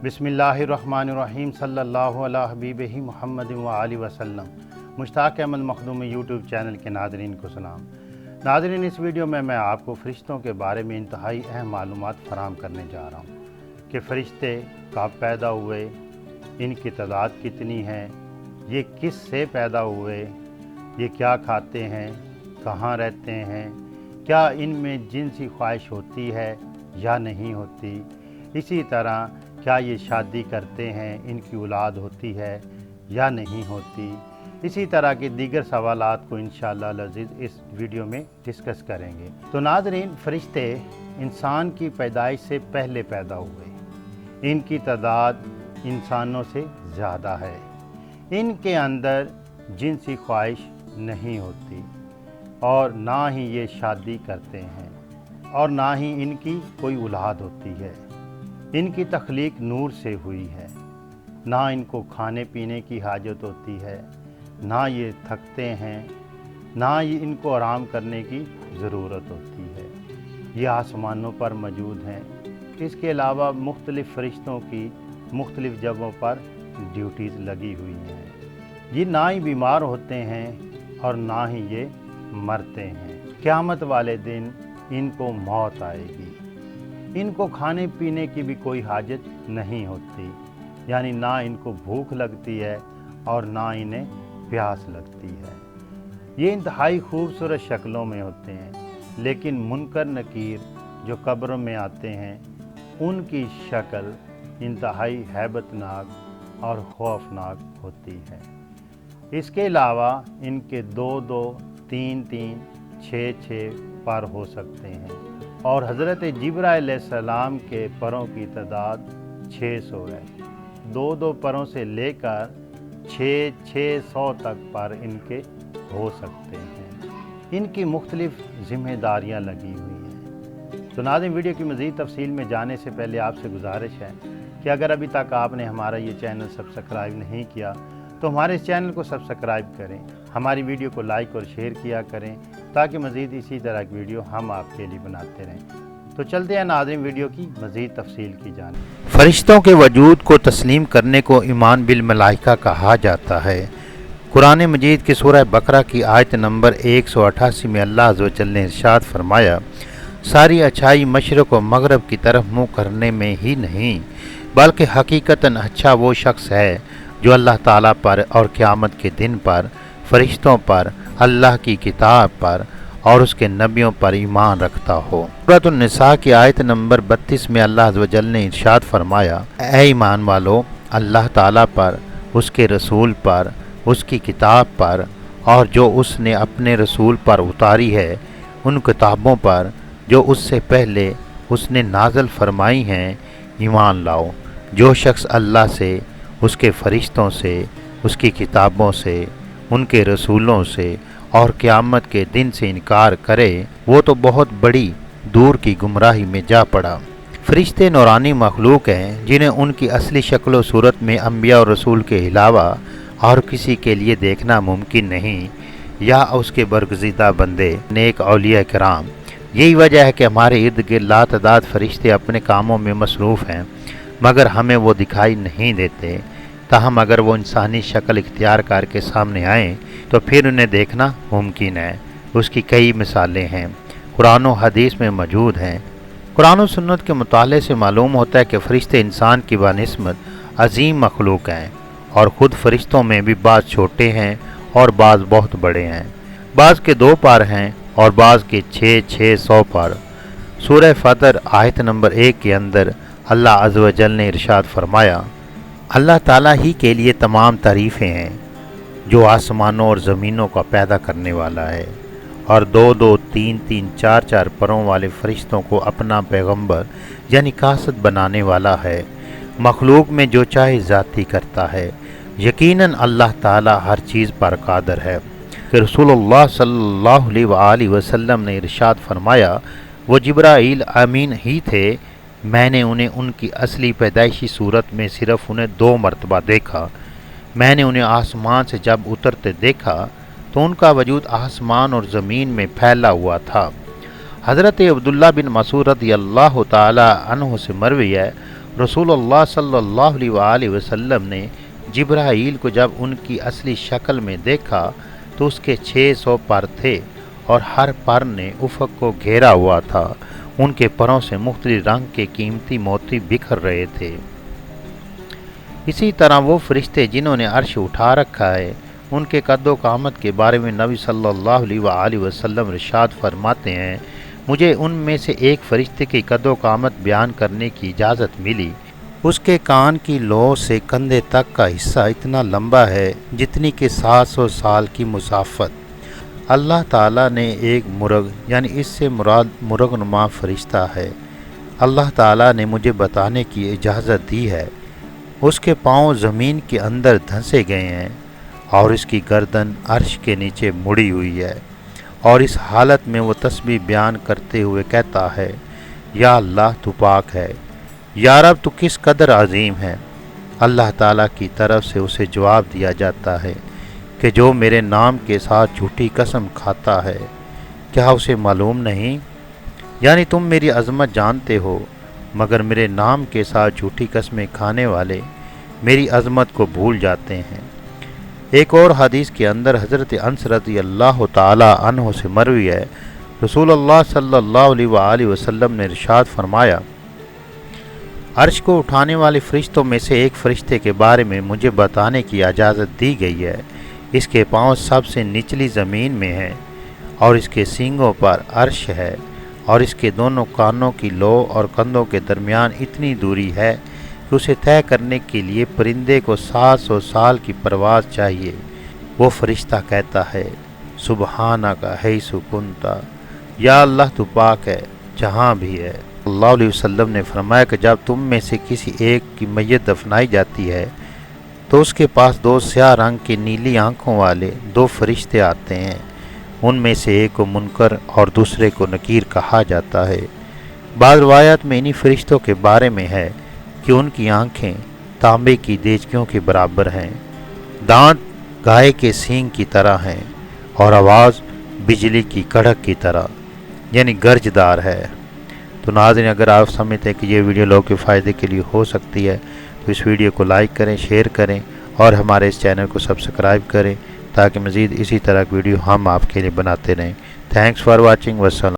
बिस्मिल्लाहिर्रहमानिर्रहीम सल्लल्लाहु अला हबीबिही मुहम्मद व आलिहि वसल्लम। मुश्ताक अहमद मखदूमी यूट्यूब चैनल के नाज़रीन को सलाम। नाज़रीन, इस वीडियो में मैं आपको फ़रिश्तों के बारे में इंतहाई अहम मालूमात फ़राहम करने जा रहा हूँ कि फ़रिश्ते कब पैदा हुए, इनकी तादाद कितनी है, ये किस से पैदा हुए, ये क्या खाते हैं, कहाँ रहते हैं, क्या इनमें जिनसी ख्वाहिश होती है या नहीं होती, इसी तरह क्या ये शादी करते हैं, इनकी औलाद होती है या नहीं होती। इसी तरह के दीगर सवालात को इंशाअल्लाह अज़ीज़ इस वीडियो में डिस्कस करेंगे। तो नाज़रीन, फ़रिश्ते इंसान की पैदाइश से पहले पैदा हुए। इनकी तादाद इंसानों से ज़्यादा है। इनके अंदर जिनसी ख्वाहिश नहीं होती और ना ही ये शादी करते हैं और ना ही इनकी कोई औलाद होती है। इनकी तख्लीक नूर से हुई है। ना इनको खाने पीने की हाजत होती है, ना ये थकते हैं, ना ही इनको आराम करने की ज़रूरत होती है। ये आसमानों पर मौजूद हैं। इसके अलावा मुख्तलिफ़ फ़रिश्तों की मुख्तलिफ़ जगहों पर ड्यूटीज़ लगी हुई हैं। ये ना ही बीमार होते हैं और ना ही ये मरते हैं। क़यामत वाले दिन इनको मौत आएगी। इनको खाने पीने की भी कोई हाजत नहीं होती, यानी ना इनको भूख लगती है और ना इन्हें प्यास लगती है। ये इंतहाई खूबसूरत शक्लों में होते हैं, लेकिन मुनकर नकीर जो कब्र में आते हैं उनकी शक्ल इंतहाई हैबतनाक और खौफनाक होती है। इसके अलावा इनके 2-2, 3-3, 6-6 पर हो सकते हैं और हज़रत जिब्राइल अलैहिस्सलाम के परों की तादाद 600 है। 2-2 परों से लेकर 600 तक पर इनके हो सकते हैं। इनकी मुख्तलिफ़ ज़िम्मेदारियाँ लगी हुई हैं। तो नाज़रीन, वीडियो की मज़ीद तफसील में जाने से पहले आपसे गुजारिश है कि अगर अभी तक आपने हमारा ये चैनल सब्सक्राइब नहीं किया तो हमारे इस चैनल को सब्सक्राइब करें, हमारी वीडियो को लाइक और शेयर किया करें ताकि मज़ीद इसी तरह की वीडियो हम आपके लिए बनाते रहें। तो चलते हैं नाज़रीन वीडियो की मज़ीद तफसील की जानिब। फ़रिश्तों के वजूद को तस्लीम करने को ईमान बिल मलाइका कहा जाता है। कुरान मजीद की सूरह बकरा की आयत नंबर 188 में अल्लाह अज़्ज़ व जल ने इरशाद फरमाया, सारी अच्छाई मशरिक़ व मग़रिब की तरफ मुँह करने में ही नहीं बल्कि हकीकतन अच्छा वो शख्स है जो अल्लाह ताला पर और क़यामत के दिन पर, फ़रिश्तों पर, अल्लाह की किताब पर और उसके नबियों पर ईमान रखता हो। सूरह निसा की आयत नंबर 32 में अल्लाह अज़्ज़ व जल ने इरशाद फरमाया, ऐ ईमान वालो, अल्लाह ताला पर, उसके रसूल पर, उसकी किताब पर और जो उसने अपने रसूल पर उतारी है, उन किताबों पर जो उससे पहले उसने नाज़िल फरमाई हैं, ईमान लाओ। जो शख्स अल्लाह से, उसके फ़रिश्तों से, उसकी किताबों से, उनके रसूलों से और क़यामत के दिन से इनकार करे, वो तो बहुत बड़ी दूर की गुमराही में जा पड़ा। फ़रिश्ते नूरानी मखलूक हैं जिन्हें उनकी असली शक्ल व सूरत में अम्बिया और रसूल के अलावा और किसी के लिए देखना मुमकिन नहीं, या उसके बरगज़ीदा बंदे नेक औलिया किराम। यही वजह है कि हमारे इर्द गिर्द लातदाद फ़रिश्ते अपने कामों में मसरूफ़ हैं, मगर हमें वो दिखाई नहीं देते। ताहम अगर वो इंसानी शक्ल इख्तियार करके सामने आएँ तो फिर उन्हें देखना मुमकिन है। उसकी कई मिसालें हैं, कुरान व हदीस में मौजूद हैं। कुरान व सुन्नत के मुताले से मालूम होता है कि फ़रिश्ते इंसान की बानिस्बत अजीम मखलूक हैं और ख़ुद फ़रिश्तों में भी बाज़ छोटे हैं और बाज़ बहुत बड़े हैं। बाज़ के 2 पर हैं और बाज़ के 600 पर। सूरह फ़तर आयत नंबर 1 के अंदर अल्लाह अज़्ज़ व जल ने इरशाद फरमाया, अल्लाह ताला ही के लिए तमाम तारीफ़ें हैं जो आसमानों और ज़मीनों का पैदा करने वाला है और 2-2, 3-3, 4-4 परों वाले फ़रिश्तों को अपना पैगंबर यानी कासद बनाने वाला है। मखलूक में जो चाहे ज़ाती करता है। यकीनन अल्लाह ताला हर चीज़ पर कादर है। कि रसूलुल्लाह सल्लल्लाहु अलैहि वसल्लम ने इरशाद फरमाया, वो जिब्राईल अमीन ही थे, मैंने उन्हें उनकी असली पैदाइशी सूरत में सिर्फ़ उन्हें 2 मरतबा देखा। मैंने उन्हें आसमान से जब उतरते देखा तो उनका वजूद आसमान और ज़मीन में फैला हुआ था। हज़रत अब्दुल्ला बिन मसूद रज़ियल्लाहु ताला अन्हु से मरवी है, रसूलुल्लाह सल्लल्लाहु अलैहि वसल्लम ने जिब्राईल को जब उनकी असली शक्ल में देखा तो उसके 600 पर थे और हर पर ने उफ़क़ को घेरा हुआ था। उनके परों से मुख्तलिफ रंग के कीमती मोती बिखर रहे थे। इसी तरह वो फरिश्ते जिन्होंने अर्श उठा रखा है, उनके कद्दो कामत के बारे में नबी सल्लल्लाहु अलैहि वसल्लम इरशाद फरमाते हैं, मुझे उनमें से एक फरिश्ते की कद्दो कामत बयान करने की इजाज़त मिली। उसके कान की लौ से कंधे तक का हिस्सा इतना लंबा है जितनी कि 700 साल की मुसाफत। अल्लाह ताला ने एक मुर्ग यानी इससे मुराद मुर्गनुमा फरिश्ता है, अल्लाह ताला ने मुझे बताने की इजाज़त दी है। उसके पाँव ज़मीन के अंदर धंसे गए हैं और इसकी गर्दन अर्श के नीचे मुड़ी हुई है और इस हालत में वो तस्बीह बयान करते हुए कहता है, या अल्लाह तू पाक है, या रब तू किस कदर अजीम है। अल्लाह ताला की तरफ से उसे जवाब दिया जाता है कि जो मेरे नाम के साथ झूठी कसम खाता है, क्या उसे मालूम नहीं? यानी तुम मेरी अज़मत जानते हो, मगर मेरे नाम के साथ झूठी कस्में खाने वाले मेरी अज़मत को भूल जाते हैं। एक और हदीस के अंदर हज़रत अनस रज़ियल्लाहु ताला अन्हु से मरवी है, रसूलुल्लाह सल्लल्लाहु अलैहि वसल्लम ने इरशाद फरमाया, अर्श को उठाने वाले फरिश्तों में से एक फरिश्ते के बारे में मुझे बताने की इजाज़त दी गई है। इसके पाँव सबसे निचली ज़मीन में हैं और इसके सींगों पर अर्श है और इसके दोनों कानों की लौ और कंधों के दरमियान इतनी दूरी है कि उसे तय करने के लिए परिंदे को 700 साल की परवाज़ चाहिए। वो फरिश्ता कहता है, सुबहानका हैसु कुंता, या अल्लाह तू पाक है जहाँ भी है। सल्लल्लाहु अलैहि वसल्लम ने फरमाया कि जब तुम में से किसी एक की मैयत दफनाई जाती है तो उसके पास 2 स्याह रंग की नीली आंखों वाले 2 फरिश्ते आते हैं। उनमें से एक को मुनकर और दूसरे को नकीर कहा जाता है। बाद रिवायत में इन्हीं फरिश्तों के बारे में है कि उनकी आंखें तांबे की देचकियों के बराबर हैं, दांत गाय के सींग की तरह हैं और आवाज़ बिजली की कड़क की तरह यानी गर्जदार है। तो नाज़रीन, अगर आप समझते हैं कि ये वीडियो लोगों के फ़ायदे के लिए हो सकती है तो इस वीडियो को लाइक करें, शेयर करें और हमारे इस चैनल को सब्सक्राइब करें ताकि मज़ीद इसी तरह की वीडियो हम आपके लिए बनाते रहें। Thanks for watching. वस्सलाम।